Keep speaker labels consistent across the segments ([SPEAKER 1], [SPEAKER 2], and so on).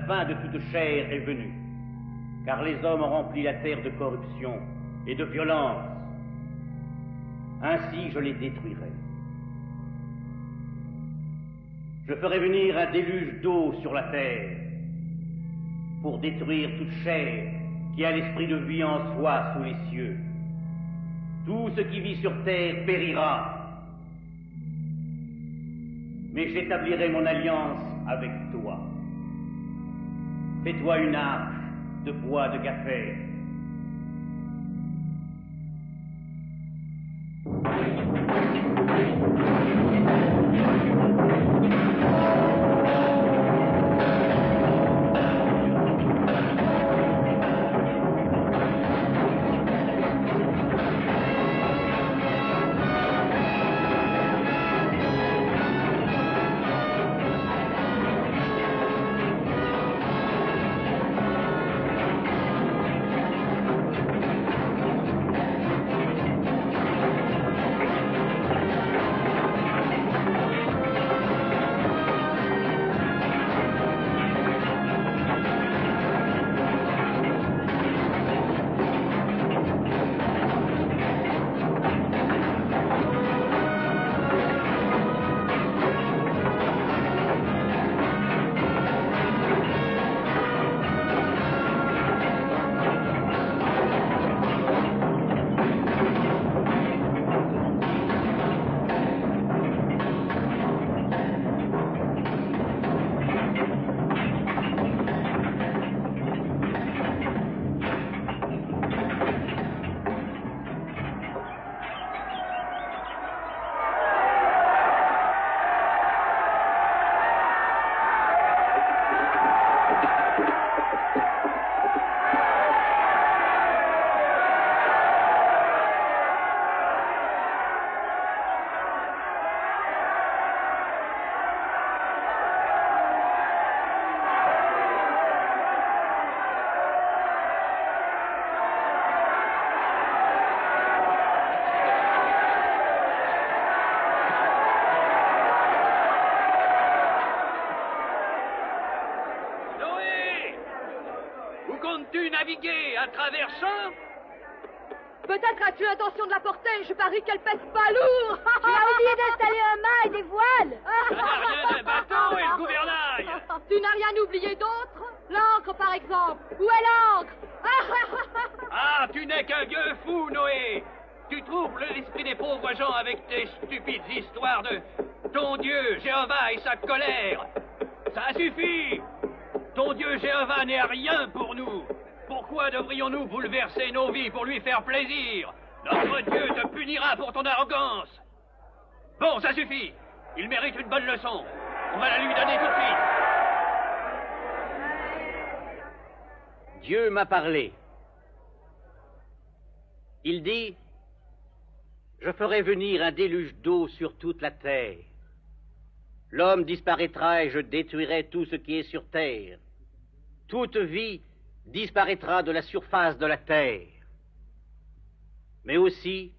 [SPEAKER 1] fin de toute chair est venue, car les hommes ont rempli la terre de corruption et de violence. Ainsi je les détruirai. Je ferai venir un déluge d'eau sur la terre pour détruire toute chair qui a l'esprit de vie en soi sous les cieux. Tout ce qui vit sur terre périra. Mais j'établirai mon alliance avec toi. Fais-toi une arche de bois de gâfer.
[SPEAKER 2] Naviguer à travers champs?
[SPEAKER 3] Peut-être as-tu l'intention de la porter, je parie qu'elle pèse pas lourd.
[SPEAKER 4] Tu as oublié d'installer un mât et des voiles.
[SPEAKER 2] Ça n'a rien d'un bateau et le gouvernail.
[SPEAKER 3] Tu n'as rien oublié d'autre? L'ancre, par exemple. Où est l'ancre?
[SPEAKER 2] Ah, tu n'es qu'un gueux fou, Noé. Tu troubles l'esprit des pauvres gens avec tes stupides histoires de ton Dieu, Jéhovah et sa colère. Ça suffit. Ton Dieu Jéhovah n'est rien pour nous. Pourquoi devrions-nous bouleverser nos vies pour lui faire plaisir? Notre Dieu te punira pour ton arrogance. Bon, ça suffit. Il mérite une bonne leçon. On va la lui donner tout de suite.
[SPEAKER 1] Dieu m'a parlé. Il dit, je ferai venir un déluge d'eau sur toute la terre. L'homme disparaîtra et je détruirai tout ce qui est sur terre. Toute vie disparaîtra de la surface de la terre. Mais aussi,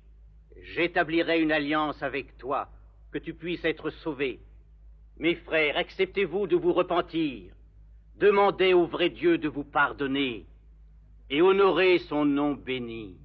[SPEAKER 1] j'établirai une alliance avec toi, que tu puisses être sauvé. Mes frères, acceptez-vous de vous repentir, demandez au vrai Dieu de vous pardonner et honorez son nom béni.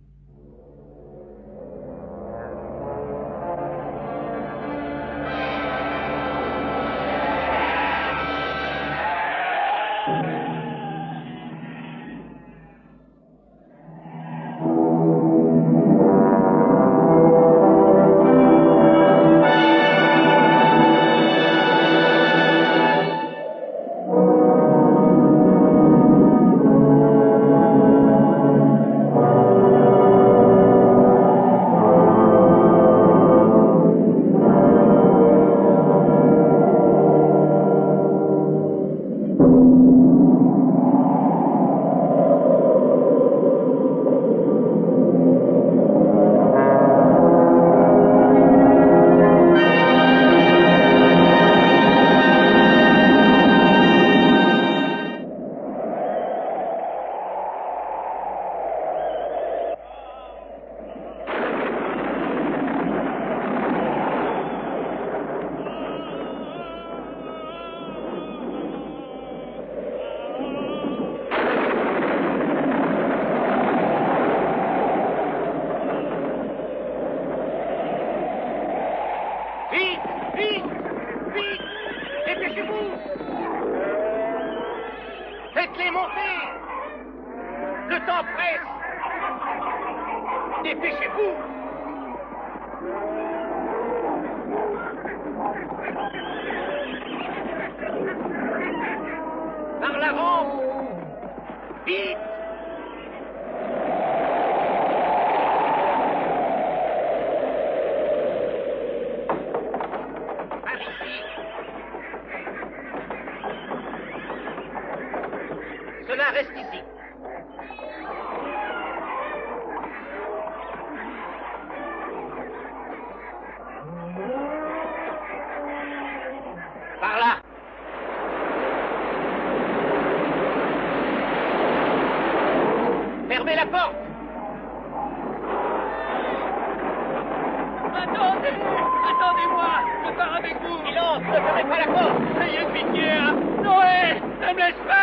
[SPEAKER 1] presse! Dépêchez-vous! Par l'avant! Vite! Par ici! Cela reste ici. Par là. Fermez la porte.
[SPEAKER 2] Attendez! Attendez-moi! Je pars avec vous!
[SPEAKER 1] Silence, ne fermez pas la porte.
[SPEAKER 2] Ayez pitié, hein! Noé! Ne me laisse pas!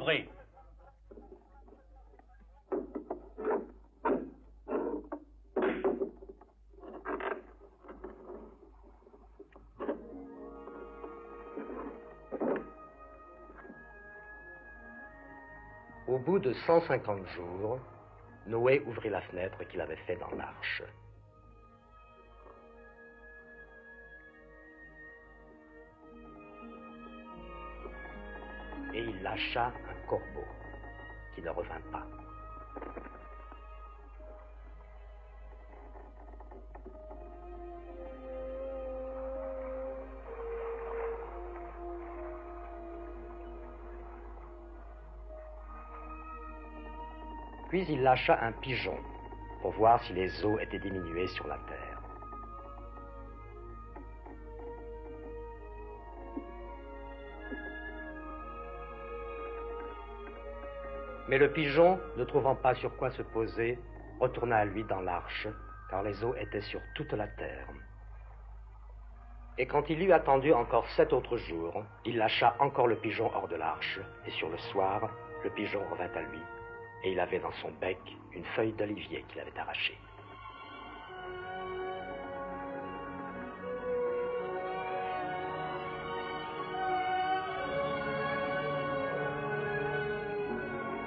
[SPEAKER 1] Ouvrez. Au bout de 150 jours, Noé ouvrit la fenêtre qu'il avait faite dans l'arche. Et il lâcha un corbeau qui ne revint pas. Puis il lâcha un pigeon pour voir si les eaux étaient diminuées sur la terre. Mais le pigeon, ne trouvant pas sur quoi se poser, retourna à lui dans l'arche, car les eaux étaient sur toute la terre. Et quand il eut attendu encore 7 autres jours, il lâcha encore le pigeon hors de l'arche, et sur le soir, le pigeon revint à lui, et il avait dans son bec une feuille d'olivier qu'il avait arrachée.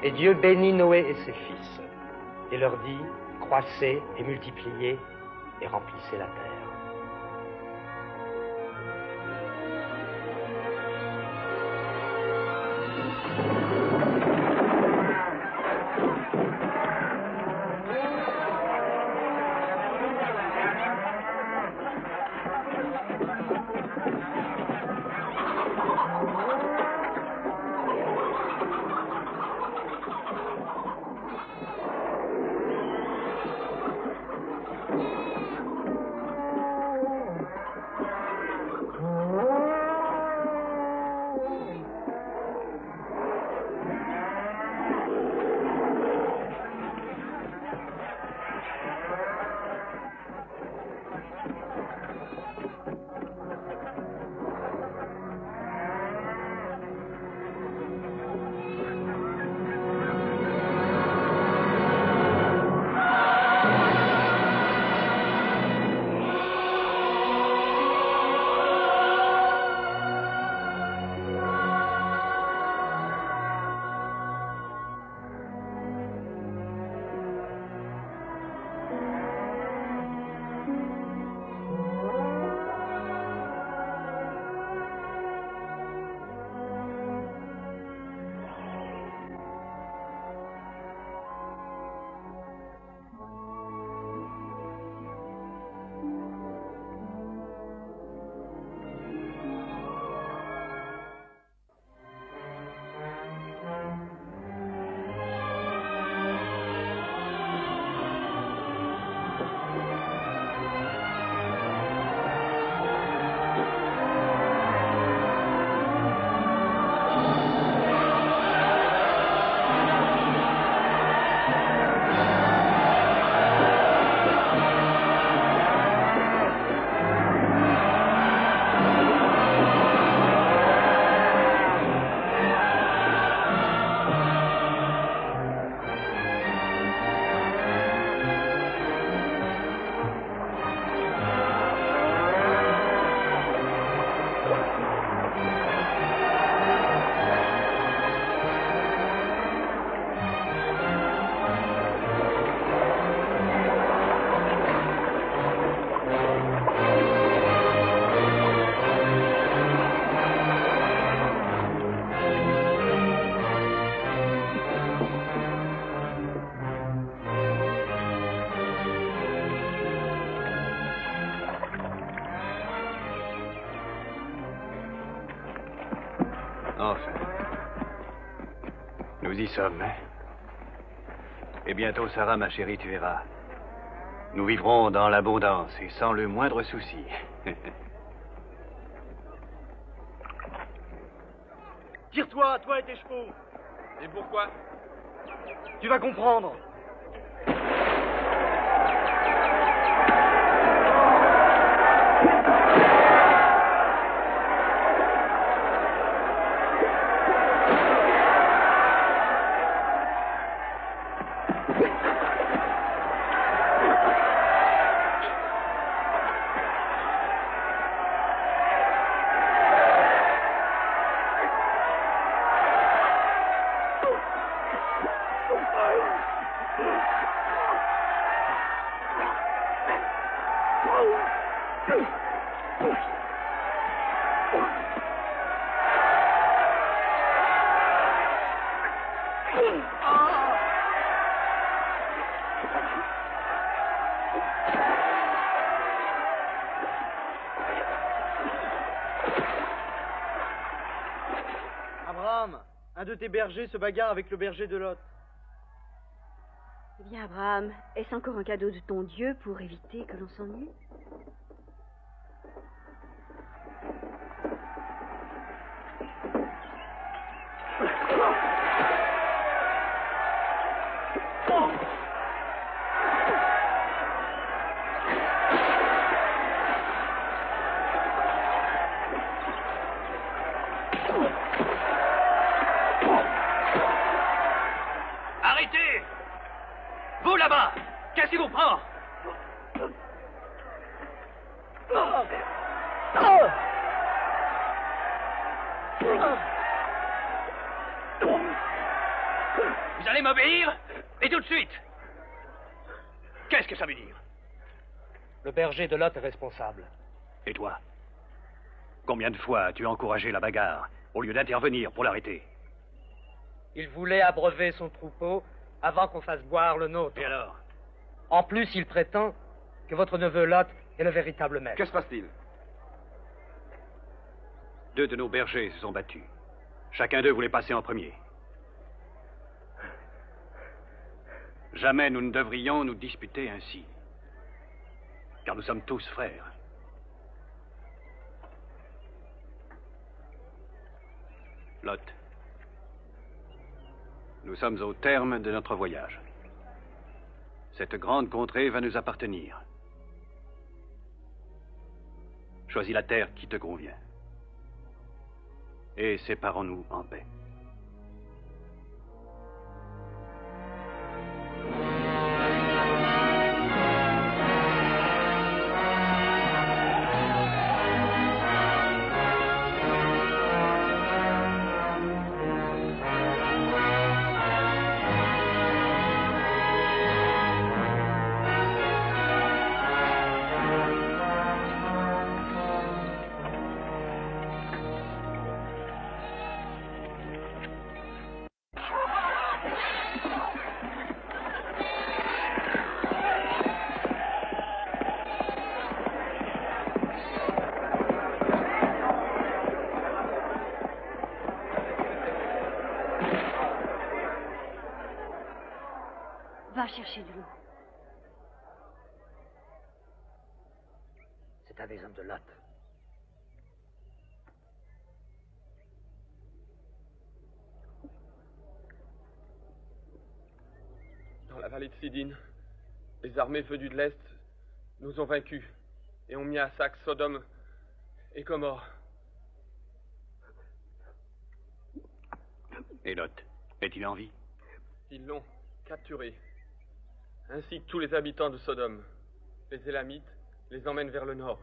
[SPEAKER 1] Et Dieu bénit Noé et ses fils, et leur dit, croissez et multipliez, et remplissez la terre.
[SPEAKER 2] Enfin. Nous y sommes. Et bientôt, Sarah, ma chérie, tu verras. Nous vivrons dans l'abondance et sans le moindre souci.
[SPEAKER 5] Tire-toi, toi et tes chevaux.
[SPEAKER 2] Et pourquoi?
[SPEAKER 5] Tu vas comprendre. Abraham, un de tes bergers se bagarre avec le berger de Lot.
[SPEAKER 6] Eh bien, Abraham, est-ce encore un cadeau de ton Dieu pour éviter que l'on s'ennuie?
[SPEAKER 2] Arrêtez! Vous là-bas! Qu'est-ce qui vous prend? Vous allez m'obéir? Et tout de suite! Qu'est-ce que ça veut dire?
[SPEAKER 7] Le berger de Lot est responsable.
[SPEAKER 2] Et toi? Combien de fois as-tu encouragé la bagarre au lieu d'intervenir pour l'arrêter?
[SPEAKER 7] Il voulait abreuver son troupeau avant qu'on fasse boire le nôtre.
[SPEAKER 2] Et alors?
[SPEAKER 7] En plus, il prétend que votre neveu Lot est le véritable maître.
[SPEAKER 8] Que se passe-t-il?
[SPEAKER 2] 2 de nos bergers se sont battus. Chacun d'eux voulait passer en premier. Jamais nous ne devrions nous disputer ainsi. Car nous sommes tous frères. Lot, nous sommes au terme de notre voyage. Cette grande contrée va nous appartenir. Choisis la terre qui te convient. Et séparons-nous en paix.
[SPEAKER 6] Va chercher de l'eau.
[SPEAKER 7] C'est un des hommes de Lot.
[SPEAKER 8] Dans la vallée de Sidine, les armées venues de l'Est nous ont vaincus et ont mis à sac Sodome et Gomorrhe.
[SPEAKER 2] Et Lot, est-il en vie?
[SPEAKER 8] Ils l'ont capturé, ainsi que tous les habitants de Sodome. Les Élamites les emmènent vers le nord.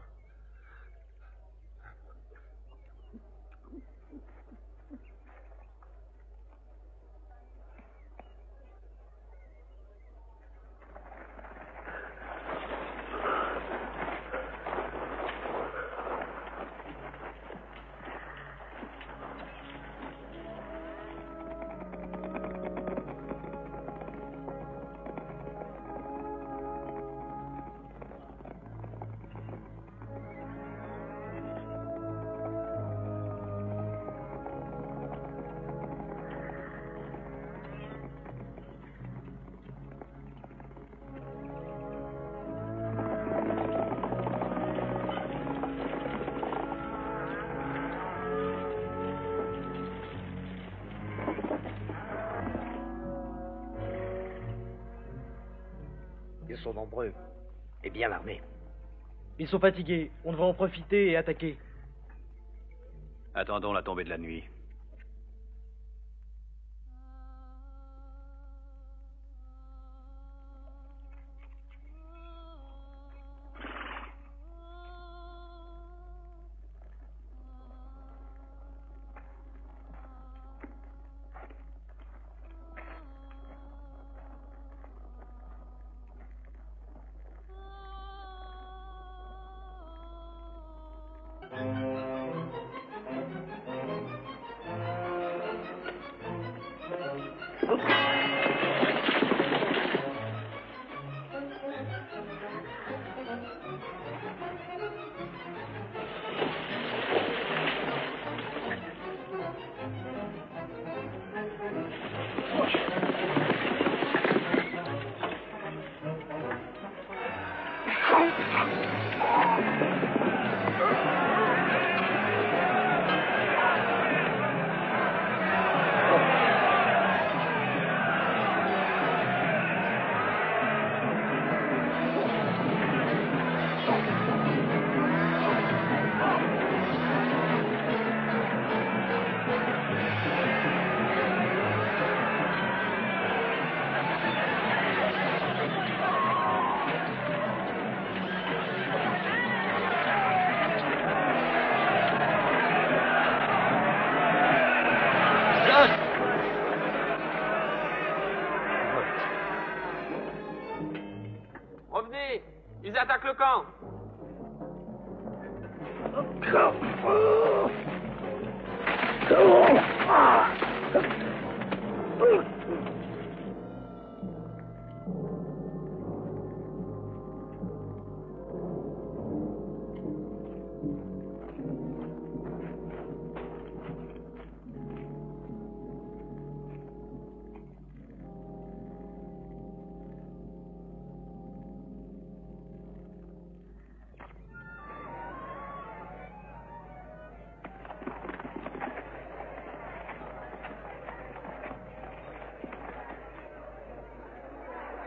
[SPEAKER 7] Ils sont nombreux et bien armés.
[SPEAKER 5] Ils sont fatigués. On devrait en profiter et attaquer.
[SPEAKER 2] Attendons la tombée de la nuit.
[SPEAKER 8] camp.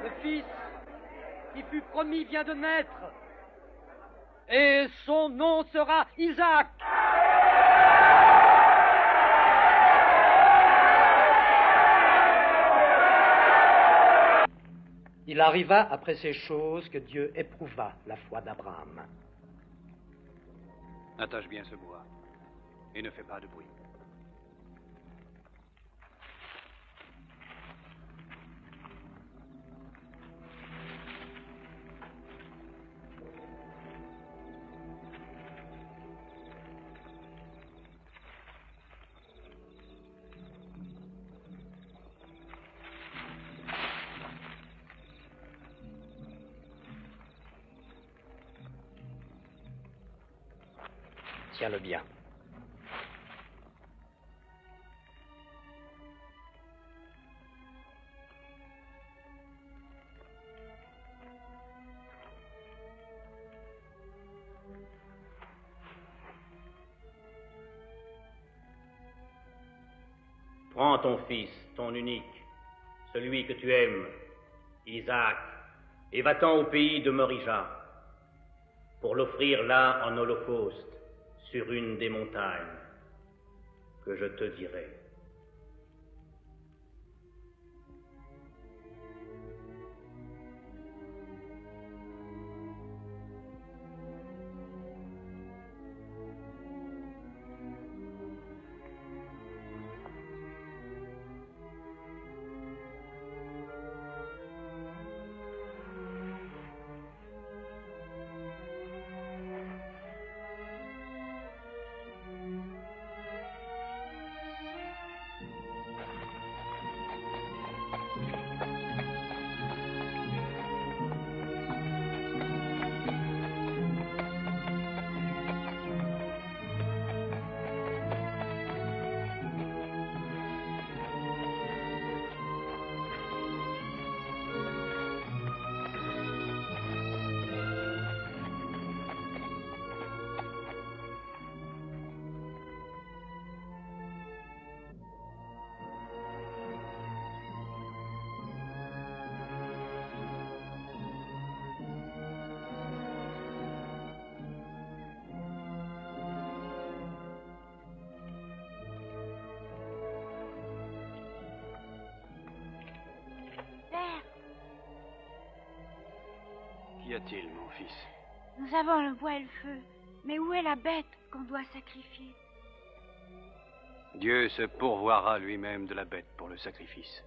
[SPEAKER 7] Le fils qui fut promis vient de naître. Et son nom sera Isaac. Il arriva après ces choses que Dieu éprouva la foi d'Abraham.
[SPEAKER 2] Attache bien ce bois et ne fais pas de bruit.
[SPEAKER 7] Tiens-le bien.
[SPEAKER 1] Prends ton fils, ton unique, celui que tu aimes, Isaac, et va-t'en au pays de Morija, pour l'offrir là en holocauste, sur une des montagnes que je te dirai.
[SPEAKER 2] Qu'y a-t-il, mon fils?
[SPEAKER 4] Nous avons le bois et le feu. Mais où est la bête qu'on doit sacrifier?
[SPEAKER 2] Dieu se pourvoira lui-même de la bête pour le sacrifice.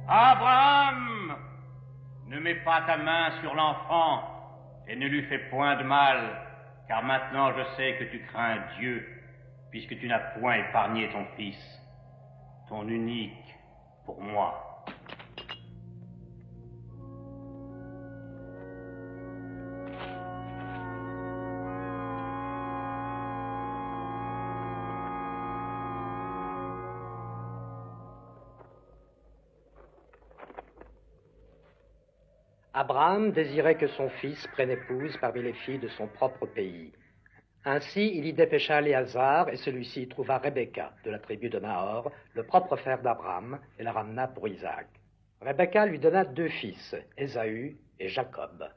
[SPEAKER 1] Abraham, ne mets pas ta main sur l'enfant et ne lui fais point de mal, car maintenant je sais que tu crains Dieu, puisque tu n'as point épargné ton fils, ton unique pour moi.
[SPEAKER 9] Abraham désirait que son fils prenne épouse parmi les filles de son propre pays. Ainsi, il y dépêcha Éléazar, et celui-ci y trouva Rebecca, de la tribu de Nahor, le propre frère d'Abraham, et la ramena pour Isaac. Rebecca lui donna 2 fils, Ésaü et Jacob.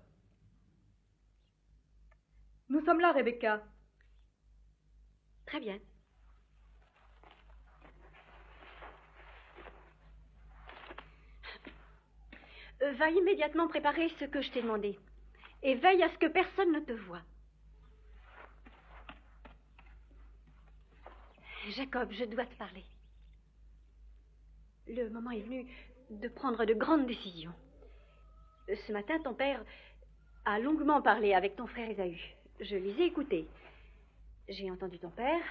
[SPEAKER 3] Nous sommes là, Rebecca.
[SPEAKER 6] Très bien. Va immédiatement préparer ce que je t'ai demandé. Et veille à ce que personne ne te voie. Jacob, je dois te parler. Le moment est venu de prendre de grandes décisions. Ce matin, ton père a longuement parlé avec ton frère Ésaü. Je les ai écoutés. J'ai entendu ton père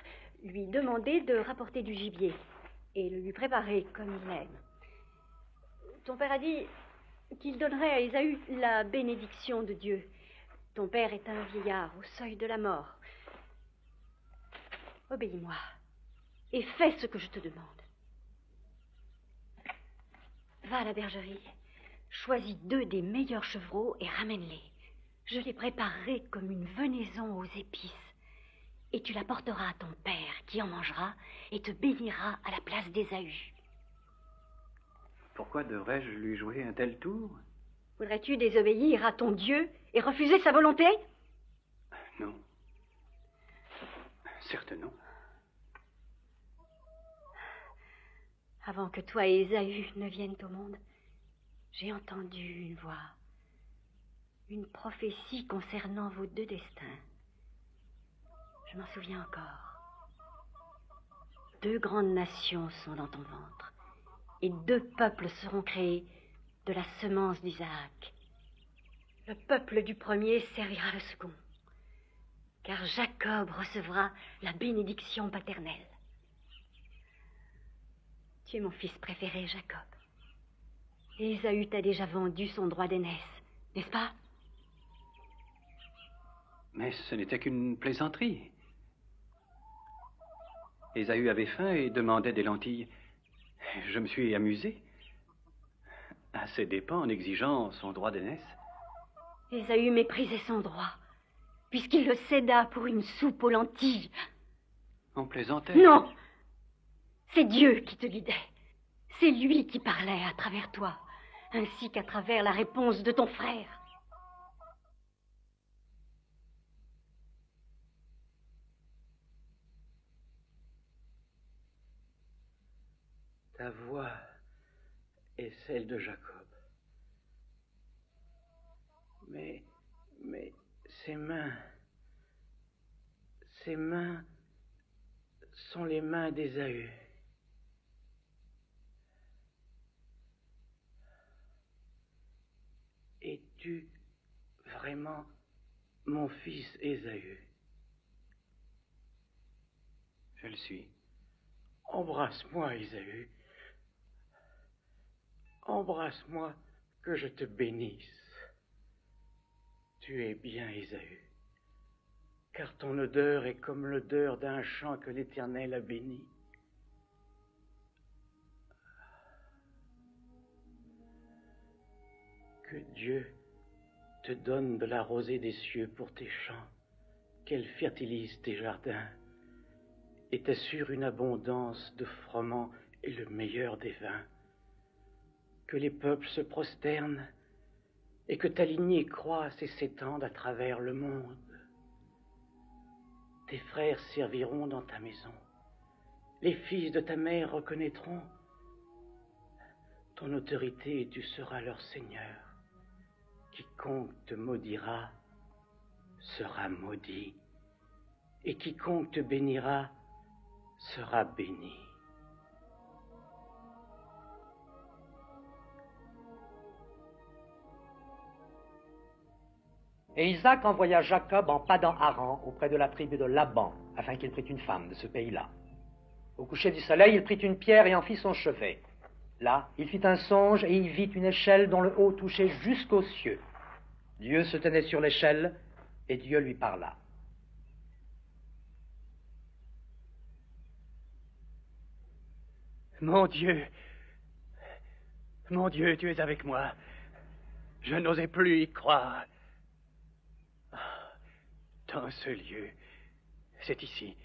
[SPEAKER 6] lui demander de rapporter du gibier et le lui préparer comme il l'aime. Ton père a dit qu'il donnerait à Ésaü la bénédiction de Dieu. Ton père est un vieillard au seuil de la mort. Obéis-moi et fais ce que je te demande. Va à la bergerie, choisis 2 des meilleurs chevreaux et ramène-les. Je les préparerai comme une venaison aux épices. Et tu la porteras à ton père, qui en mangera et te bénira à la place d'Ésaü.
[SPEAKER 10] Pourquoi devrais-je lui jouer un tel tour?
[SPEAKER 6] Voudrais-tu désobéir à ton Dieu et refuser sa volonté?
[SPEAKER 10] Non. Certes non.
[SPEAKER 6] Avant que toi et Ésaü ne viennent au monde, j'ai entendu une voix, une prophétie concernant vos 2 destins. Je m'en souviens encore. 2 grandes nations sont dans ton ventre, et 2 peuples seront créés de la semence d'Isaac. Le peuple du premier servira le second, car Jacob recevra la bénédiction paternelle. Tu es mon fils préféré, Jacob. Et Ésaü t'a déjà vendu son droit d'aînesse, n'est-ce pas?
[SPEAKER 10] Mais ce n'était qu'une plaisanterie. Ésaü avait faim et demandait des lentilles. Je me suis amusé. À ses dépens en exigeant son droit d'aînesse.
[SPEAKER 6] Ésaü méprisait son droit, puisqu'il le céda pour une soupe aux lentilles.
[SPEAKER 10] On plaisantait.
[SPEAKER 6] Non! C'est Dieu qui te guidait. C'est lui qui parlait à travers toi, ainsi qu'à travers la réponse de ton frère.
[SPEAKER 10] Ta voix est celle de Jacob. Mais ses mains sont les mains d'Ésaü. Es-tu vraiment mon fils Ésaü? Je le suis. Embrasse-moi, Ésaü. Embrasse-moi, que je te bénisse. Tu es bien, Ésaü, car ton odeur est comme l'odeur d'un champ que l'Éternel a béni. Que Dieu te donne de la rosée des cieux pour tes champs, qu'elle fertilise tes jardins et t'assure une abondance de froment et le meilleur des vins. Que les peuples se prosternent et que ta lignée croisse et s'étende à travers le monde. Tes frères serviront dans ta maison. Les fils de ta mère reconnaîtront ton autorité et tu seras leur Seigneur. Quiconque te maudira sera maudit, et quiconque te bénira sera béni.
[SPEAKER 9] Et Isaac envoya Jacob en Padan-Aram auprès de la tribu de Laban, afin qu'il prît une femme de ce pays-là. Au coucher du soleil, il prit une pierre et en fit son chevet. Là, il fit un songe et il vit une échelle dont le haut touchait jusqu'aux cieux. Dieu se tenait sur l'échelle et Dieu lui parla.
[SPEAKER 2] Mon Dieu, tu es avec moi. Je n'osais plus y croire. Dans ce lieu, c'est ici,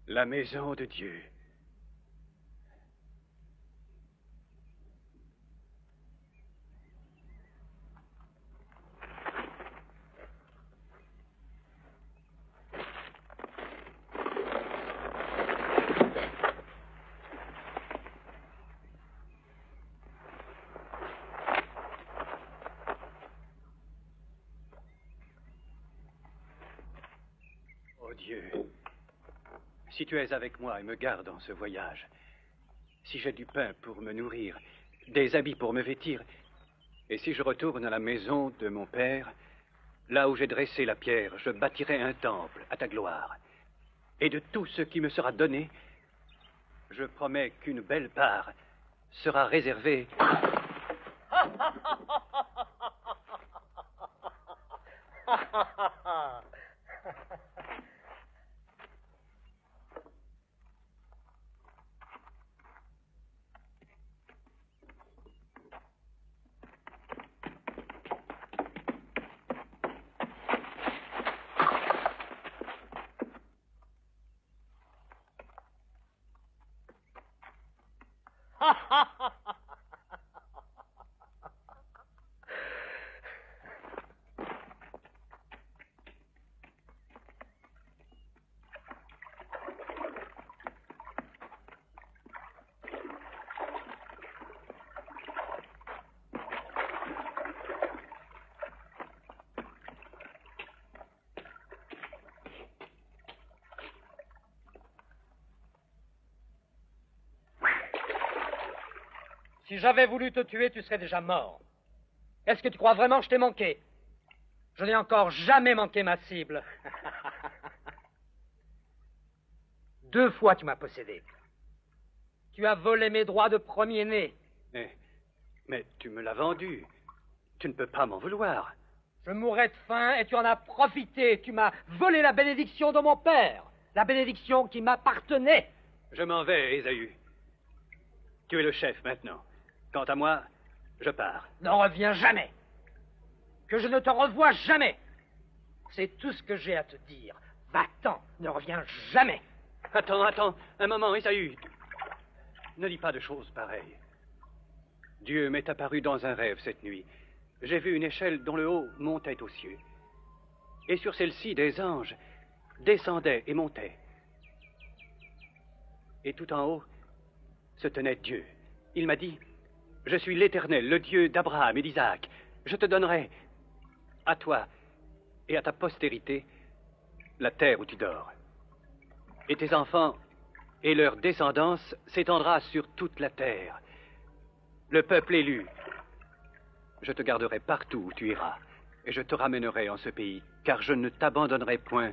[SPEAKER 2] la maison de Dieu. Dieu, si tu es avec moi et me gardes en ce voyage, si j'ai du pain pour me nourrir, des habits pour me vêtir, et si je retourne à la maison de mon père, là où j'ai dressé la pierre, je bâtirai un temple à ta gloire. Et de tout ce qui me sera donné, je promets qu'une belle part sera réservée.
[SPEAKER 7] Si j'avais voulu te tuer, tu serais déjà mort. Est-ce que tu crois vraiment que je t'ai manqué? Je n'ai encore jamais manqué ma cible. 2 fois tu m'as possédé. Tu as volé mes droits de premier-né.
[SPEAKER 2] Mais tu me l'as vendu. Tu ne peux pas m'en vouloir.
[SPEAKER 7] Je mourais de faim et tu en as profité. Tu m'as volé la bénédiction de mon père. La bénédiction qui m'appartenait.
[SPEAKER 2] Je m'en vais, Ésaü. Tu es le chef maintenant. Quant à moi, je pars.
[SPEAKER 7] N'en reviens jamais. Que je ne te revoie jamais. C'est tout ce que j'ai à te dire. Va-t'en, ne reviens jamais.
[SPEAKER 2] Attends, un moment, Ésaü. Ne dis pas de choses pareilles. Dieu m'est apparu dans un rêve cette nuit. J'ai vu une échelle dont le haut montait aux cieux. Et sur celle-ci, des anges descendaient et montaient. Et tout en haut se tenait Dieu. Il m'a dit, je suis l'Éternel, le Dieu d'Abraham et d'Isaac. Je te donnerai, à toi et à ta postérité, la terre où tu dors. Et tes enfants et leur descendance s'étendra sur toute la terre. Le peuple élu, je te garderai partout où tu iras, et je te ramènerai en ce pays, car je ne t'abandonnerai point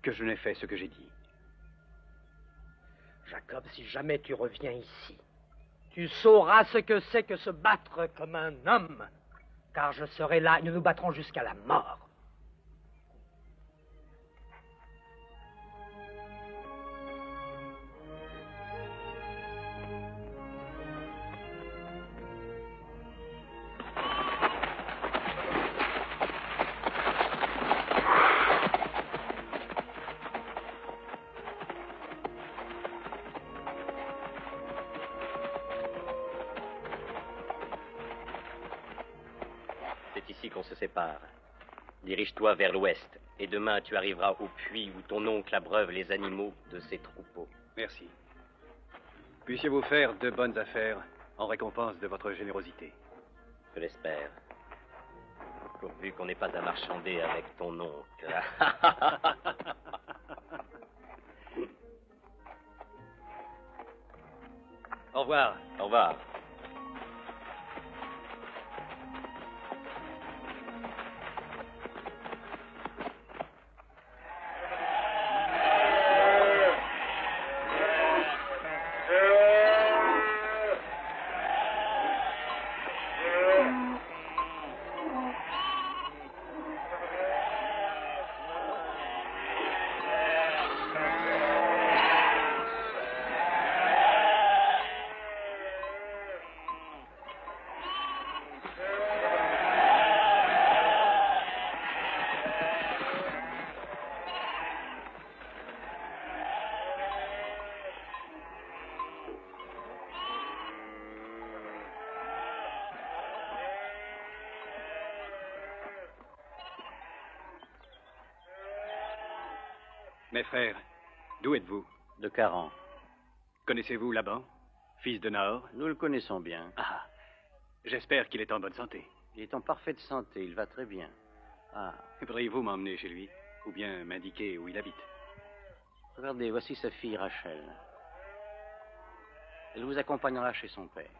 [SPEAKER 2] que je n'ai fait ce que j'ai dit.
[SPEAKER 7] Jacob, si jamais tu reviens ici, tu sauras ce que c'est que se battre comme un homme, car je serai là et nous nous battrons jusqu'à la mort.
[SPEAKER 11] Qu'on se sépare. Dirige-toi vers l'ouest, et demain tu arriveras au puits où ton oncle abreuve les animaux de ses troupeaux.
[SPEAKER 2] Merci. Puissiez-vous faire de bonnes affaires en récompense de votre générosité.
[SPEAKER 11] Je l'espère. Pourvu qu'on n'ait pas à marchander avec ton oncle.
[SPEAKER 2] Au revoir.
[SPEAKER 11] Au revoir.
[SPEAKER 2] Mes frères, d'où êtes-vous?
[SPEAKER 1] De Caran.
[SPEAKER 2] Connaissez-vous Laban, fils de Nahor?
[SPEAKER 1] Nous le connaissons bien.
[SPEAKER 2] Ah, j'espère qu'il est en bonne santé.
[SPEAKER 1] Il est en parfaite santé, il va très bien. Ah.
[SPEAKER 2] Voudriez-vous m'emmener chez lui? Ou bien m'indiquer où il habite?
[SPEAKER 1] Regardez, voici sa fille Rachel. Elle vous accompagnera chez son père.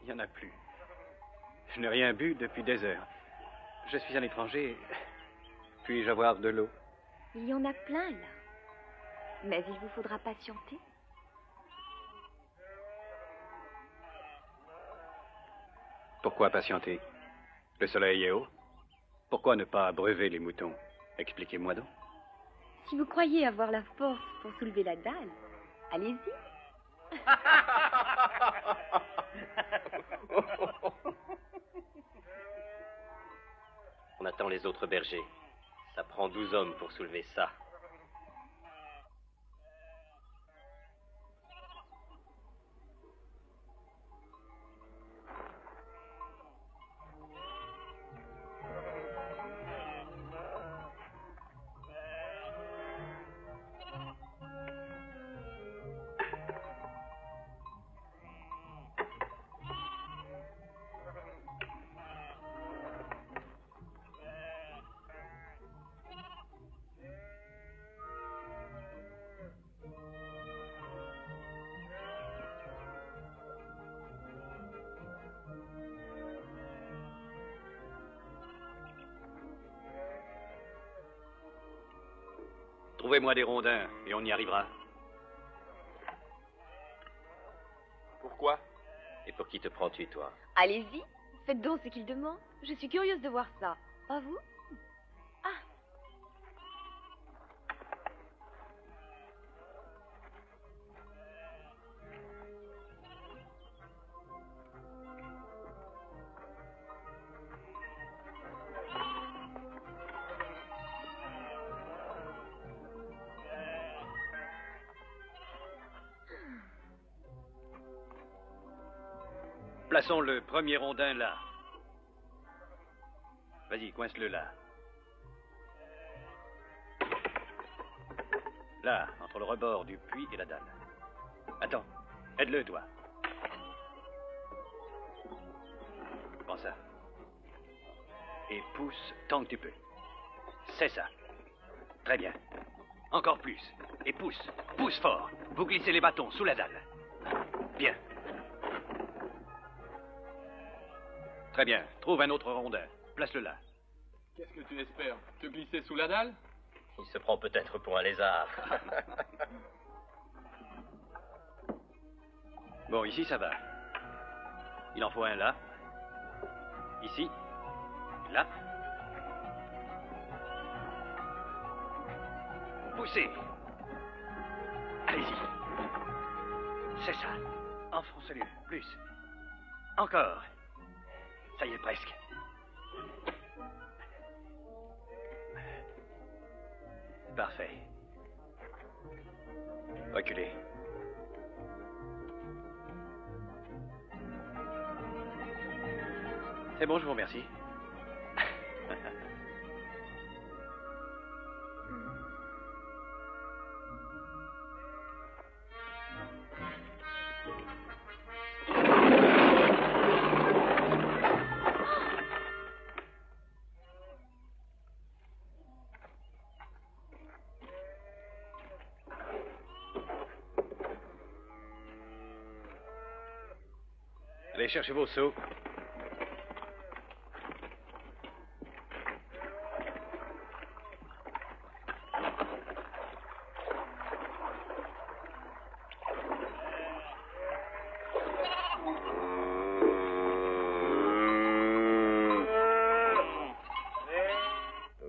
[SPEAKER 2] Il n'y en a plus. Je n'ai rien bu depuis des heures. Je suis un étranger. Puis-je avoir de l'eau?
[SPEAKER 3] Il y en a plein, là. Mais il vous faudra patienter.
[SPEAKER 2] Pourquoi patienter? Le soleil est haut. Pourquoi ne pas abreuver les moutons? Expliquez-moi donc.
[SPEAKER 3] Si vous croyez avoir la force pour soulever la dalle, allez-y.
[SPEAKER 11] On attend les autres bergers. Ça prend 12 hommes pour soulever ça.
[SPEAKER 2] Trouvez-moi des rondins et on y arrivera.
[SPEAKER 8] Pourquoi?
[SPEAKER 11] Et pour qui te prends-tu, toi?
[SPEAKER 3] Allez-y, faites donc ce qu'il demande. Je suis curieuse de voir ça. Pas vous?
[SPEAKER 2] Plaçons le premier rondin là. Vas-y, coince-le là. Là, entre le rebord du puits et la dalle. Attends, aide-le, toi. Prends ça. Et pousse tant que tu peux. C'est ça. Très bien. Encore plus. Et pousse. Pousse fort. Vous glissez les bâtons sous la dalle. Bien. Très bien. Trouve un autre rondin. Place-le là.
[SPEAKER 8] Qu'est-ce que tu espères? Te glisser sous la dalle?
[SPEAKER 11] Il se prend peut-être pour un lézard.
[SPEAKER 2] Bon, ici, ça va. Il en faut un là. Ici. Là. Poussez. Allez-y. C'est ça. Enfoncez-le. Plus. Encore. Ça y est, presque. Parfait. Reculez. C'est bon, je vous remercie. Allez, cherchez vos seaux.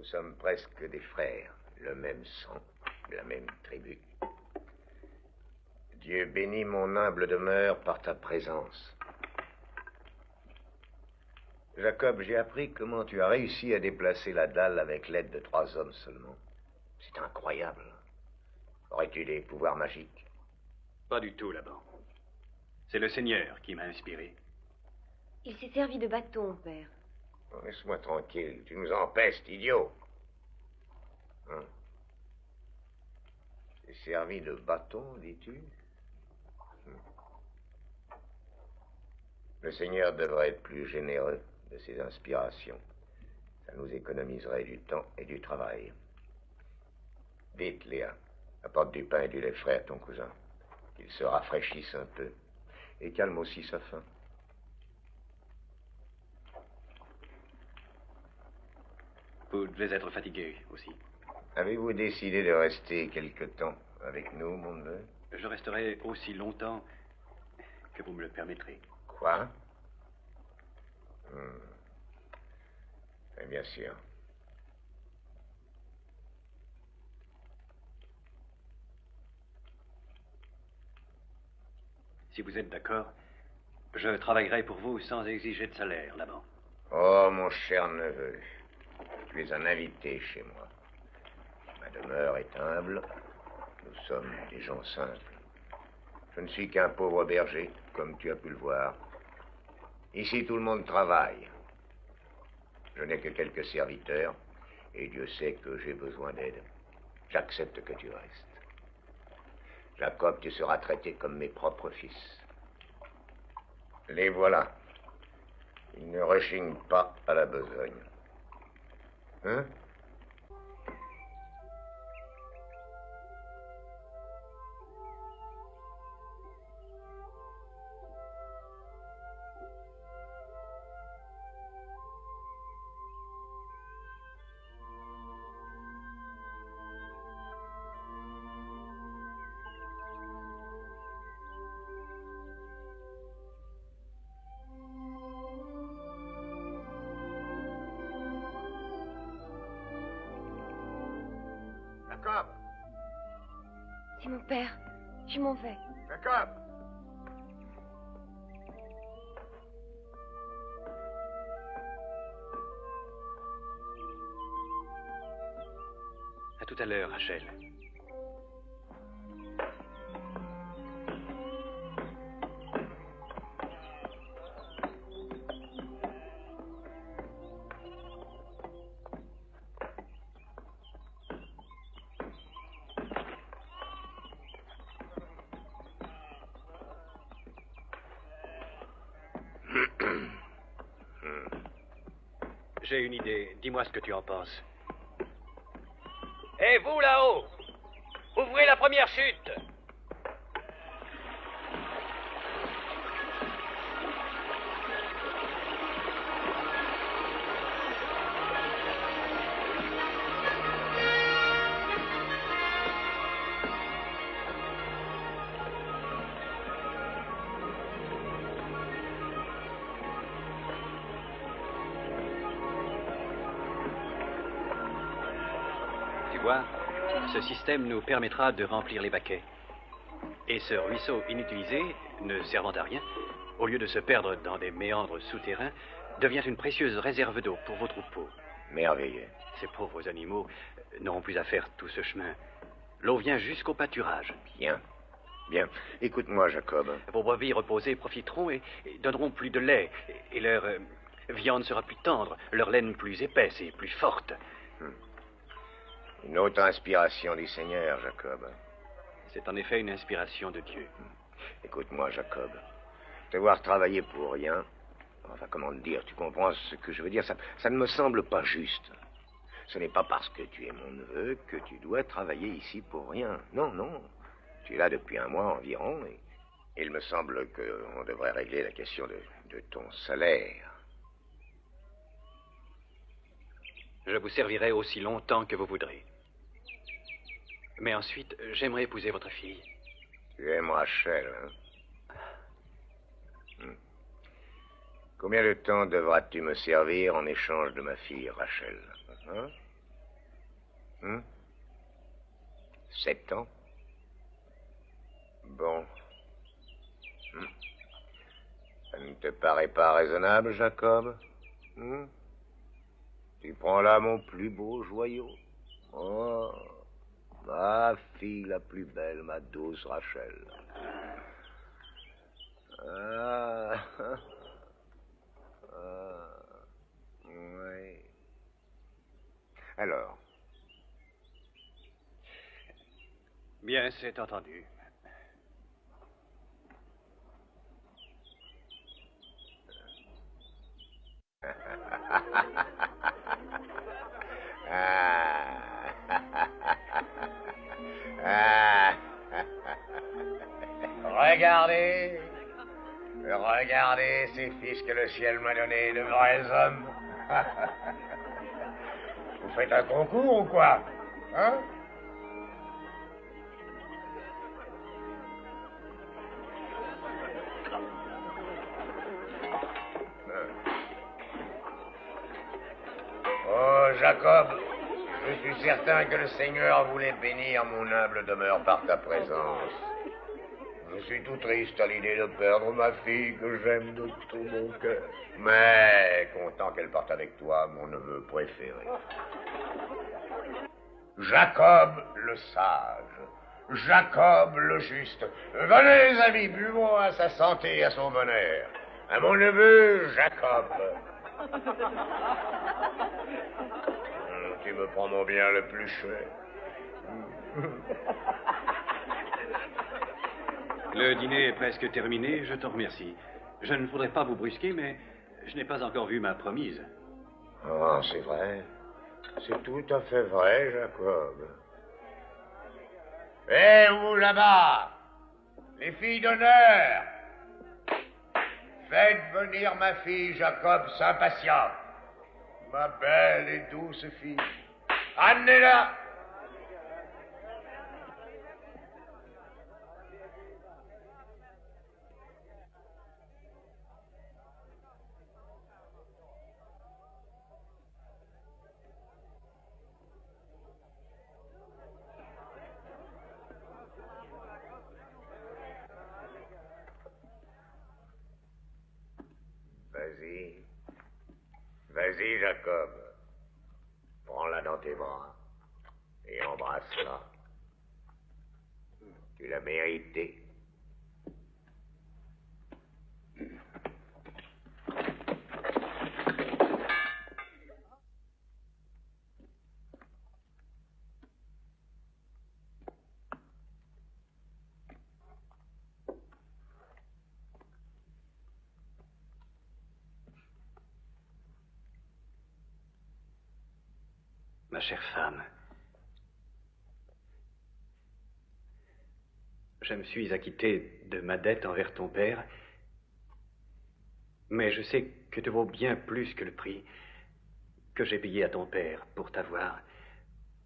[SPEAKER 12] Nous sommes presque des frères, le même sang, la même tribu. Dieu bénit mon humble demeure par ta présence. Jacob, j'ai appris comment tu as réussi à déplacer la dalle avec l'aide de 3 hommes seulement. C'est incroyable. Aurais-tu des pouvoirs magiques?
[SPEAKER 2] Pas du tout, Laban. C'est le Seigneur qui m'a inspiré.
[SPEAKER 13] Il s'est servi de bâton, père.
[SPEAKER 12] Oh, laisse-moi tranquille, tu nous empestes, idiot. T'es servi de bâton, dis-tu? Le Seigneur devrait être plus généreux de ses inspirations. Ça nous économiserait du temps et du travail. Vite, Léa, apporte du pain et du lait frais à ton cousin, qu'il se rafraîchisse un peu, et calme aussi sa faim.
[SPEAKER 2] Vous devez être fatigué aussi.
[SPEAKER 12] Avez-vous décidé de rester quelque temps avec nous, mon neveu?
[SPEAKER 2] Je resterai aussi longtemps que vous me le permettrez.
[SPEAKER 12] Quoi? Bien sûr.
[SPEAKER 2] Si vous êtes d'accord, je travaillerai pour vous sans exiger de salaire, Laban.
[SPEAKER 12] Oh, mon cher neveu, tu es un invité chez moi. Ma demeure est humble. Nous sommes des gens simples. Je ne suis qu'un pauvre berger, comme tu as pu le voir. Ici, tout le monde travaille. Je n'ai que quelques serviteurs, et Dieu sait que j'ai besoin d'aide. J'accepte que tu restes. Jacob, tu seras traité comme mes propres fils. Les voilà. Ils ne rechignent pas à la besogne. Hein? Jacob!
[SPEAKER 13] C'est mon père. Je m'en vais.
[SPEAKER 12] Jacob!
[SPEAKER 2] À tout à l'heure, Rachel. J'ai une idée. Dis-moi ce que tu en penses.
[SPEAKER 14] Et vous là-haut, ouvrez la première chute.
[SPEAKER 2] Ce système nous permettra de remplir les baquets. Et ce ruisseau inutilisé, ne servant à rien, au lieu de se perdre dans des méandres souterrains, devient une précieuse réserve d'eau pour vos troupeaux.
[SPEAKER 12] Merveilleux.
[SPEAKER 2] Ces pauvres animaux n'auront plus à faire tout ce chemin. L'eau vient jusqu'au pâturage.
[SPEAKER 12] Bien. Bien. Écoute-moi, Jacob.
[SPEAKER 2] Vos brebis reposées profiteront et donneront plus de lait. Et leur viande sera plus tendre, leur laine plus épaisse et plus forte.
[SPEAKER 12] Une autre inspiration du Seigneur, Jacob.
[SPEAKER 2] C'est en effet une inspiration de Dieu.
[SPEAKER 12] Écoute-moi, Jacob. Te voir travailler pour rien, enfin, comment te dire, tu comprends ce que je veux dire, ça ne me semble pas juste. Ce n'est pas parce que tu es mon neveu que tu dois travailler ici pour rien. Non, non. Tu es là depuis 1 mois environ, et il me semble qu'on devrait régler la question de ton salaire.
[SPEAKER 2] Je vous servirai aussi longtemps que vous voudrez. Mais ensuite, j'aimerais épouser votre fille.
[SPEAKER 12] Tu aimes Rachel, hein? Combien de temps devras-tu me servir en échange de ma fille, Rachel, hein? 7 ans? Bon. Ça ne te paraît pas raisonnable, Jacob? Tu prends là mon plus beau joyau. Oh, ma fille la plus belle, ma douce Rachel. Oui. Alors?
[SPEAKER 2] Bien, c'est entendu.
[SPEAKER 12] Regardez, regardez ces fils que le ciel m'a donnés, de vrais hommes. Vous faites un concours ou quoi? Hein? Oh, Jacob, je suis certain que le Seigneur voulait bénir mon humble demeure par ta présence. Je suis tout triste à l'idée de perdre ma fille que j'aime de tout mon cœur. Mais content qu'elle parte avec toi, mon neveu préféré. Jacob le sage, Jacob le juste. Venez, amis, buvons à sa santé et à son bonheur. À mon neveu, Jacob. Tu me prends mon bien le plus cher.
[SPEAKER 2] Le dîner est presque terminé, je t'en remercie. Je ne voudrais pas vous brusquer, mais je n'ai pas encore vu ma promise.
[SPEAKER 12] Oh, c'est vrai. C'est tout à fait vrai, Jacob. Eh, vous là-bas, les filles d'honneur, faites venir ma fille, Jacob s'impatiente. Ma belle et douce fille. Amenez-la. Vas-y. Vas-y, Jacob. Prends-la dans tes bras et embrasse-la. Tu l'as mérité.
[SPEAKER 2] Ma chère femme, je me suis acquitté de ma dette envers ton père, mais je sais que tu vaux bien plus que le prix que j'ai payé à ton père pour t'avoir,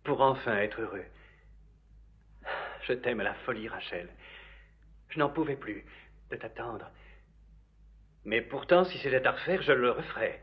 [SPEAKER 2] pour enfin être heureux. Je t'aime à la folie, Rachel. Je n'en pouvais plus de t'attendre. Mais pourtant, si c'était à refaire, je le referais.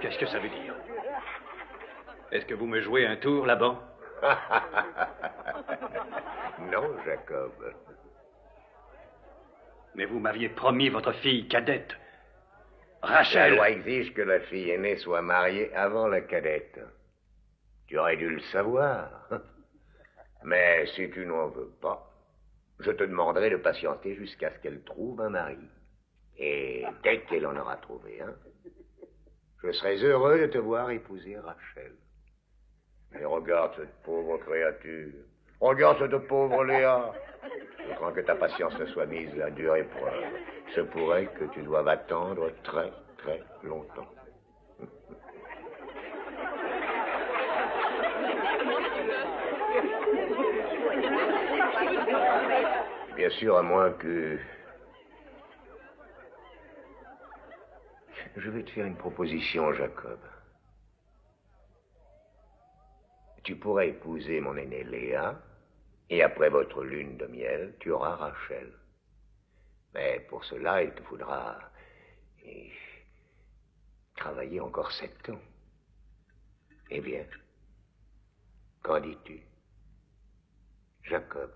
[SPEAKER 2] Qu'est-ce que ça veut dire? Est-ce que vous me jouez un tour là-bas?
[SPEAKER 12] Non, Jacob.
[SPEAKER 2] Mais vous m'aviez promis votre fille cadette. Rachel.
[SPEAKER 12] La loi exige que la fille aînée soit mariée avant la cadette. Tu aurais dû le savoir. Mais si tu n'en veux pas, je te demanderai de patienter jusqu'à ce qu'elle trouve un mari. Et dès qu'elle en aura trouvé un, je serai heureux de te voir épouser Rachel. Mais regarde cette pauvre créature. Regarde cette pauvre Léa. Je crains que ta patience ne soit mise à dure épreuve. Se pourrait que tu doives attendre très, très longtemps. Bien sûr, à moins que... Je vais te faire une proposition, Jacob. Tu pourrais épouser mon aînée Léa, et après votre lune de miel, tu auras Rachel. Mais pour cela, il te faudra travailler encore 7 ans. Eh bien, qu'en dis-tu, Jacob?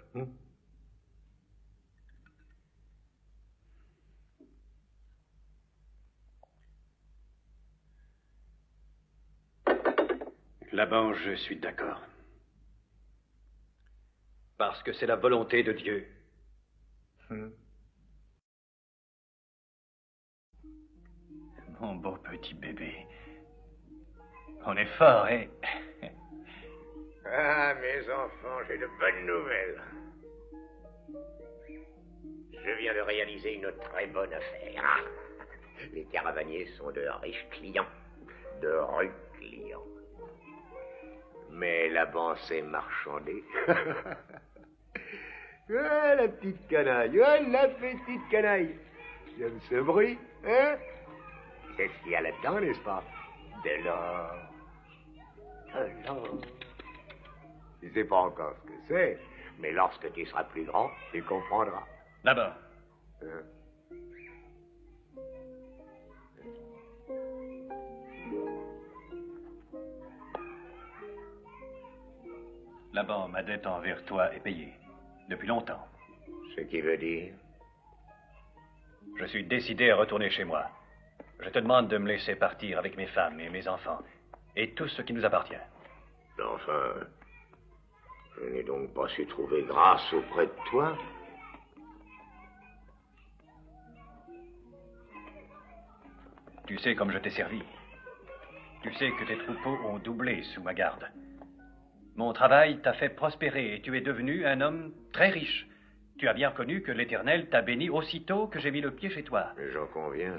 [SPEAKER 15] Laban, je suis d'accord.
[SPEAKER 2] Parce que c'est la volonté de Dieu.
[SPEAKER 15] Mon beau petit bébé. On est fort, hein?
[SPEAKER 12] Ah, mes enfants, j'ai de bonnes nouvelles. Je viens de réaliser une très bonne affaire. Les caravaniers sont de riches clients. De rudes clients. Mais Laban s'est marchandé. Ah, la petite canaille. Ah, la petite canaille. J'aime ce bruit, hein? C'est ce qu'il y a là-dedans, n'est-ce pas? De l'or. De l'or. Tu ne sais pas encore ce que c'est, mais lorsque tu seras plus grand, tu comprendras.
[SPEAKER 15] Là-bas.
[SPEAKER 12] Hein?
[SPEAKER 15] Laban, ma dette envers toi est payée. Depuis longtemps.
[SPEAKER 12] Ce qui veut dire?
[SPEAKER 15] Je suis décidé à retourner chez moi. Je te demande de me laisser partir avec mes femmes et mes enfants. Et tout ce qui nous appartient.
[SPEAKER 12] Enfin, je n'ai donc pas su trouver grâce auprès de toi.
[SPEAKER 15] Tu sais comme je t'ai servi. Tu sais que tes troupeaux ont doublé sous ma garde. Mon travail t'a fait prospérer et tu es devenu un homme très riche. Tu as bien reconnu que l'Éternel t'a béni aussitôt que j'ai mis le pied chez toi.
[SPEAKER 12] J'en conviens.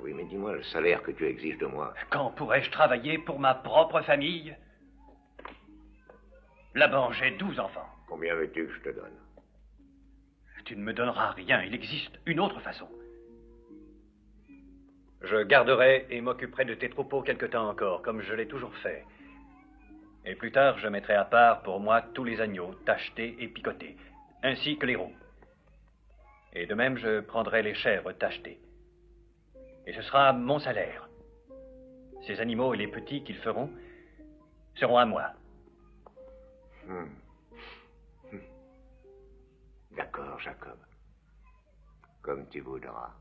[SPEAKER 12] Oui, mais dis-moi le salaire que tu exiges de moi.
[SPEAKER 15] Quand pourrais-je travailler pour ma propre famille? Laban, j'ai 12 enfants.
[SPEAKER 12] Combien veux-tu que je te donne?
[SPEAKER 15] Tu ne me donneras rien. Il existe une autre façon. Je garderai et m'occuperai de tes troupeaux quelque temps encore, comme je l'ai toujours fait. Et plus tard, je mettrai à part pour moi tous les agneaux tachetés et picotés, ainsi que les roues. Et de même, je prendrai les chèvres tachetées. Et ce sera mon salaire. Ces animaux et les petits qu'ils feront seront à moi.
[SPEAKER 12] D'accord, Jacob. Comme tu voudras.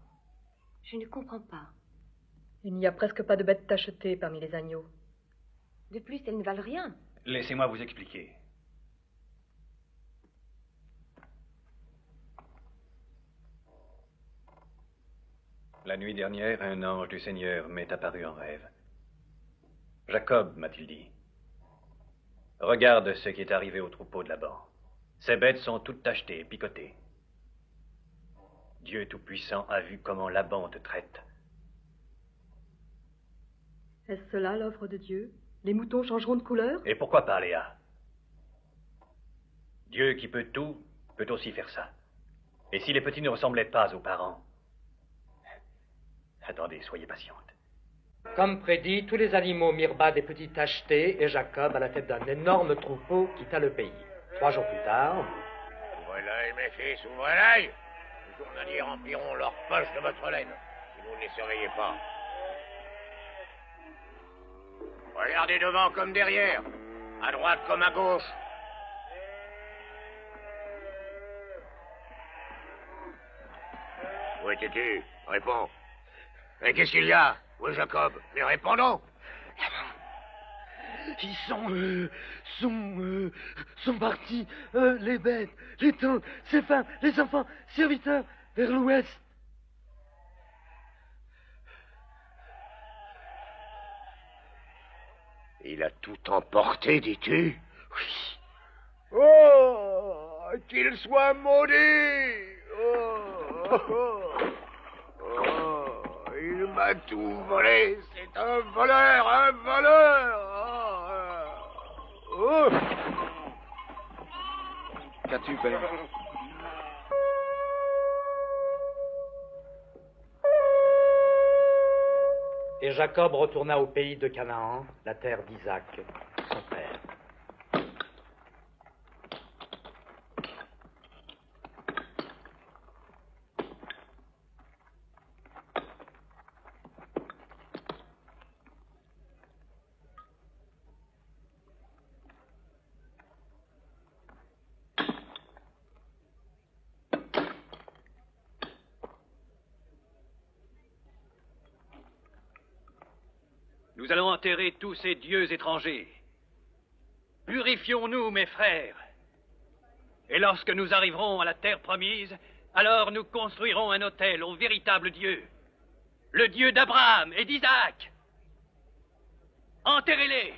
[SPEAKER 13] Je ne comprends pas.
[SPEAKER 3] Il n'y a presque pas de bêtes tachetées parmi les agneaux.
[SPEAKER 13] De plus, elles ne valent rien.
[SPEAKER 15] Laissez-moi vous expliquer. La nuit dernière, un ange du Seigneur m'est apparu en rêve. Jacob, m'a-t-il dit, regarde ce qui est arrivé au troupeau de Laban. Ces bêtes sont toutes tachetées et picotées. Dieu Tout-Puissant a vu comment Laban te traite.
[SPEAKER 3] Est-ce cela l'œuvre de Dieu? Les moutons changeront de couleur?
[SPEAKER 15] Et pourquoi pas, Léa? Dieu qui peut tout, peut aussi faire ça. Et si les petits ne ressemblaient pas aux parents? Attendez, soyez patiente.
[SPEAKER 9] Comme prédit, tous les animaux mirent bas des petits tachetés et Jacob, à la tête d'un énorme troupeau, quitta le pays. 3 jours plus tard...
[SPEAKER 12] Ouvrez l'œil, mes fils, ouvrez l'œil. Les journaliers rempliront leurs poches de votre laine, si vous ne les surveillez pas. Regardez devant comme derrière, à droite comme à gauche. Où étais-tu? Réponds. Et qu'est-ce qu'il y a? Où est Jacob? Mais répondons.
[SPEAKER 16] Ils sont partis, les bêtes, les tentes, ces femmes, les enfants, serviteurs, vers l'ouest.
[SPEAKER 12] Il a tout emporté, dis-tu?
[SPEAKER 16] Oui.
[SPEAKER 12] Oh, qu'il soit maudit! Il m'a tout volé, c'est un voleur, un voleur!
[SPEAKER 8] Qu'as-tu, père?
[SPEAKER 9] Et Jacob retourna au pays de Canaan, la terre d'Isaac, son père.
[SPEAKER 2] Nous allons enterrer tous ces dieux étrangers. Purifions-nous, mes frères. Et lorsque nous arriverons à la terre promise, alors nous construirons un autel au véritable Dieu, le Dieu d'Abraham et d'Isaac. Enterrez-les.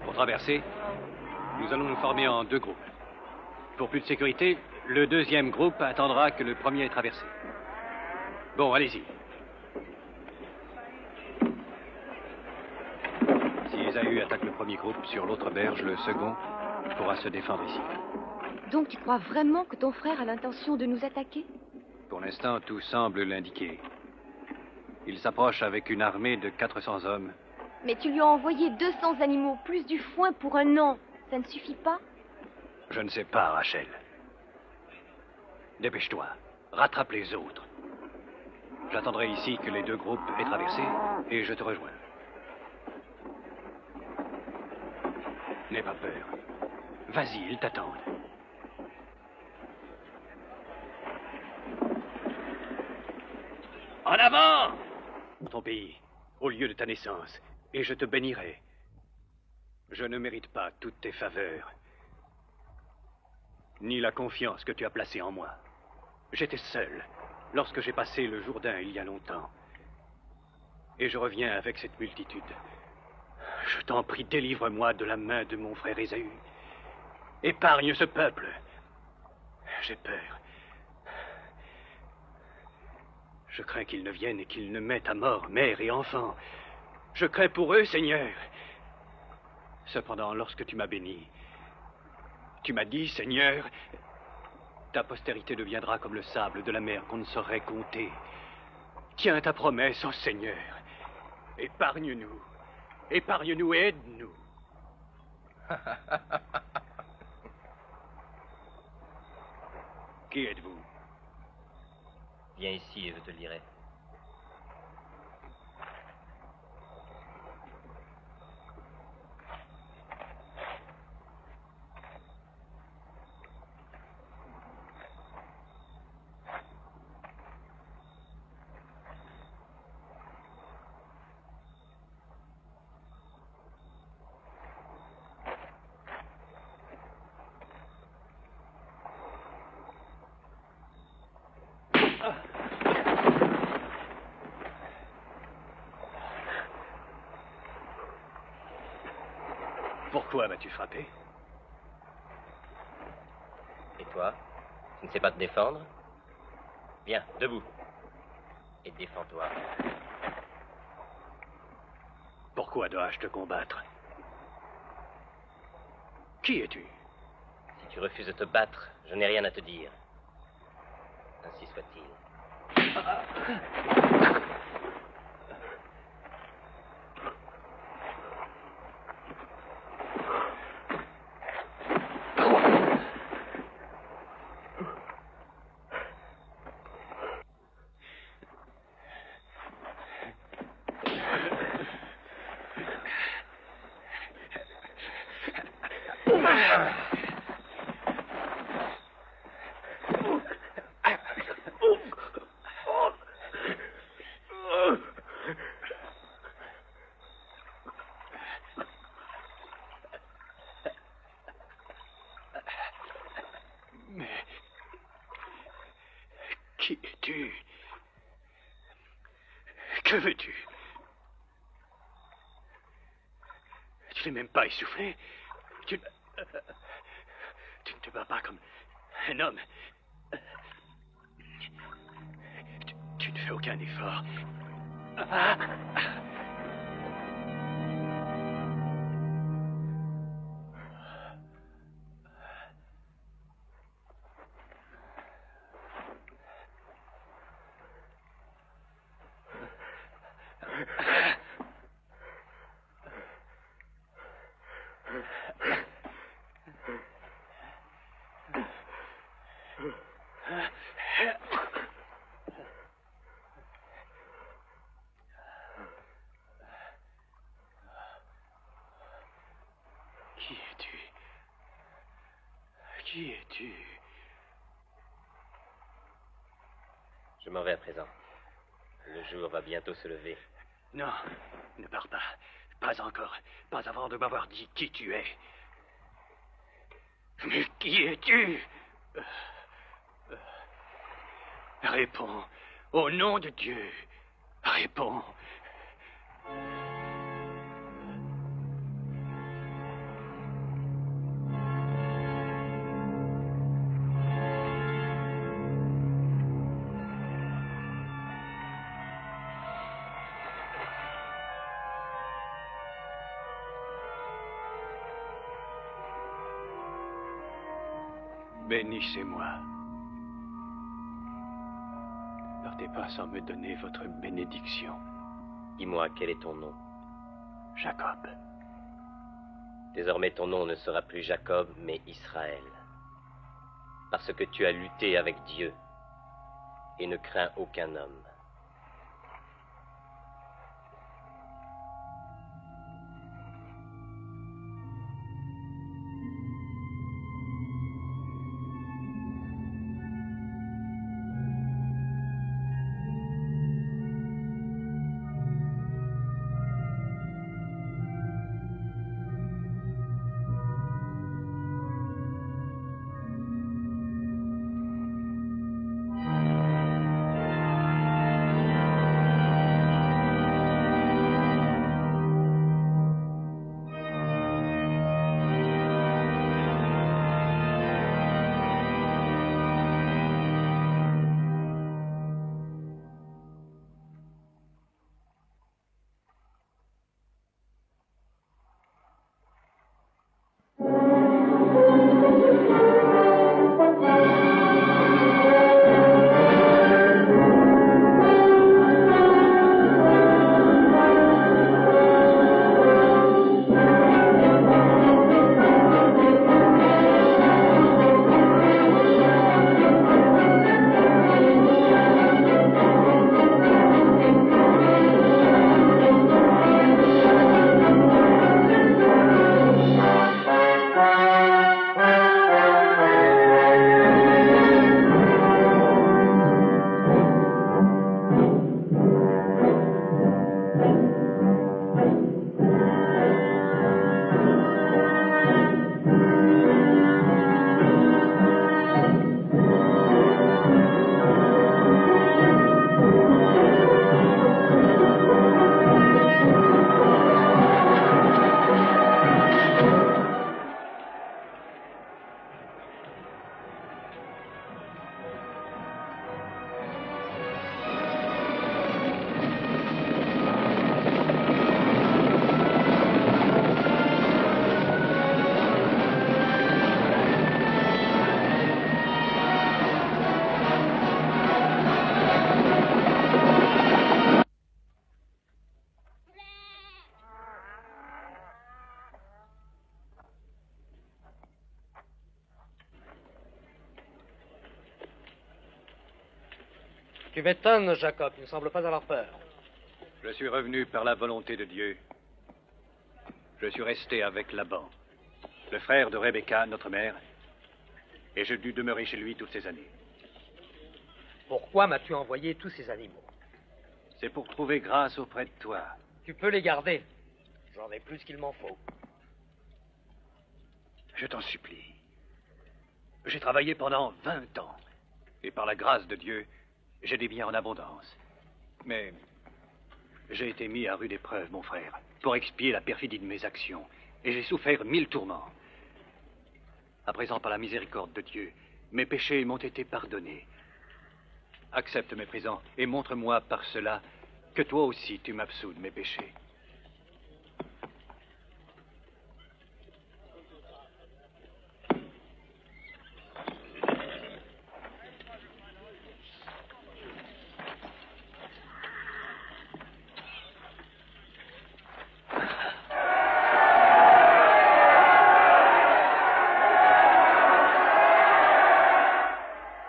[SPEAKER 2] Pour traverser, nous allons nous former en deux groupes. Pour plus de sécurité, le deuxième groupe attendra que le premier ait traversé. Bon, allez-y. Si Ésaü attaque le premier groupe sur l'autre berge, le second pourra se défendre ici.
[SPEAKER 13] Donc tu crois vraiment que ton frère a l'intention de nous attaquer?
[SPEAKER 2] Pour l'instant, tout semble l'indiquer. Il s'approche avec une armée de 400 hommes.
[SPEAKER 13] Mais tu lui as envoyé 200 animaux, plus du foin pour un an. Ça ne suffit pas?
[SPEAKER 2] Je ne sais pas, Rachel. Dépêche-toi. Rattrape les autres. J'attendrai ici que les deux groupes aient traversé et je te rejoins. N'aie pas peur. Vas-y, ils t'attendent. En avant! Ton pays, au lieu de ta naissance, et je te bénirai. Je ne mérite pas toutes tes faveurs, ni la confiance que tu as placée en moi. J'étais seul lorsque j'ai passé le Jourdain il y a longtemps. Et je reviens avec cette multitude. Je t'en prie, délivre-moi de la main de mon frère Ésaü. Épargne ce peuple. J'ai peur. Je crains qu'ils ne viennent et qu'ils ne mettent à mort mère et enfants. Je crains pour eux, Seigneur. Cependant, lorsque tu m'as béni, tu m'as dit, Seigneur, ta postérité deviendra comme le sable de la mer qu'on ne saurait compter. Tiens ta promesse, ô Seigneur. Épargne-nous. Épargne-nous et aide-nous. Qui êtes-vous?
[SPEAKER 11] Viens ici et je te le dirai.
[SPEAKER 17] Pourquoi m'as-tu frappé?
[SPEAKER 11] Et toi? Tu ne sais pas te défendre? Viens, debout. Et défends-toi.
[SPEAKER 17] Pourquoi dois-je te combattre? Qui es-tu?
[SPEAKER 11] Si tu refuses de te battre, je n'ai rien à te dire. Ainsi soit-il.
[SPEAKER 17] Qui es-tu? Que veux-tu? Tu n'es même pas essoufflé. Tu ne te bats pas comme un homme. Tu ne fais aucun effort. Qui es-tu? Qui es-tu?
[SPEAKER 11] Je m'en vais à présent. Le jour va bientôt se lever.
[SPEAKER 17] Non, ne pars pas. Pas encore. Pas avant de m'avoir dit qui tu es. Mais qui es-tu? Réponds. Au nom de Dieu. Réponds. Bénissez-moi. Partez pas sans me donner votre bénédiction.
[SPEAKER 11] Dis-moi, quel est ton nom?
[SPEAKER 17] Jacob.
[SPEAKER 11] Désormais, ton nom ne sera plus Jacob, mais Israël. Parce que tu as lutté avec Dieu et ne crains aucun homme.
[SPEAKER 9] Tu m'étonnes, Jacob, tu ne sembles pas avoir peur.
[SPEAKER 15] Je suis revenu par la volonté de Dieu. Je suis resté avec Laban, le frère de Rebecca, notre mère, et j'ai dû demeurer chez lui toutes ces années.
[SPEAKER 9] Pourquoi m'as-tu envoyé tous ces animaux?
[SPEAKER 15] C'est pour trouver grâce auprès de toi.
[SPEAKER 9] Tu peux les garder. J'en ai plus qu'il m'en faut.
[SPEAKER 15] Je t'en supplie. J'ai travaillé pendant 20 ans, et par la grâce de Dieu, j'ai des biens en abondance. Mais j'ai été mis à rude épreuve, mon frère, pour expier la perfidie de mes actions, et j'ai souffert 1000 tourments. À présent, par la miséricorde de Dieu, mes péchés m'ont été pardonnés. Accepte mes présents et montre-moi par cela que toi aussi tu m'absous de mes péchés.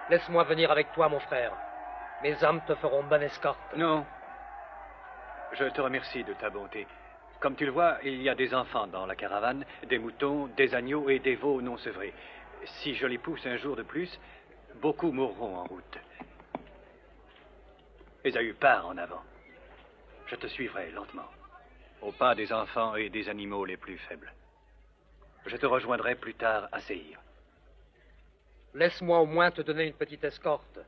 [SPEAKER 9] Laisse-moi venir avec toi, mon frère. Mes hommes te feront bonne escorte.
[SPEAKER 15] Non. Je te remercie de ta bonté. Comme tu le vois, il y a des enfants dans la caravane, des moutons, des agneaux et des veaux non sevrés. Si je les pousse un jour de plus, beaucoup mourront en route. Ésaü, pars en avant. Je te suivrai lentement, au pas des enfants et des animaux les plus faibles. Je te rejoindrai plus tard à Séhir.
[SPEAKER 9] Laisse-moi au moins te donner une petite escorte.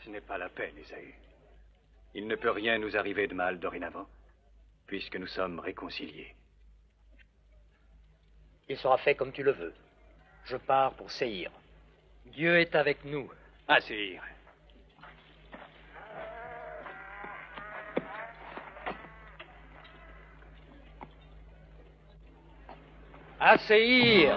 [SPEAKER 15] Ce n'est pas la peine, Ésaü. Il ne peut rien nous arriver de mal dorénavant, puisque nous sommes réconciliés.
[SPEAKER 9] Il sera fait comme tu le veux. Je pars pour Séhir. Dieu est avec nous.
[SPEAKER 15] À Séhir.
[SPEAKER 9] À Séhir.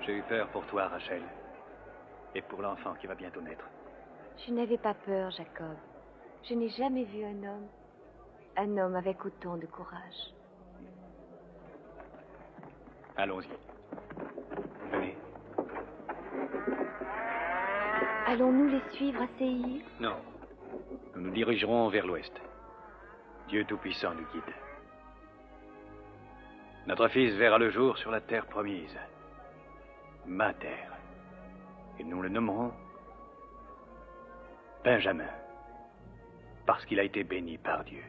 [SPEAKER 15] J'ai eu peur pour toi, Rachel, et pour l'enfant qui va bientôt naître.
[SPEAKER 13] Je n'avais pas peur, Jacob. Je n'ai jamais vu un homme avec autant de courage.
[SPEAKER 15] Allons-y. Venez.
[SPEAKER 13] Allons-nous les suivre à Séhir?
[SPEAKER 15] Non. Nous nous dirigerons vers l'ouest. Dieu Tout-Puissant nous guide. Notre fils verra le jour sur la terre promise. Ma terre. Et nous le nommerons Benjamin, parce qu'il a été béni par Dieu.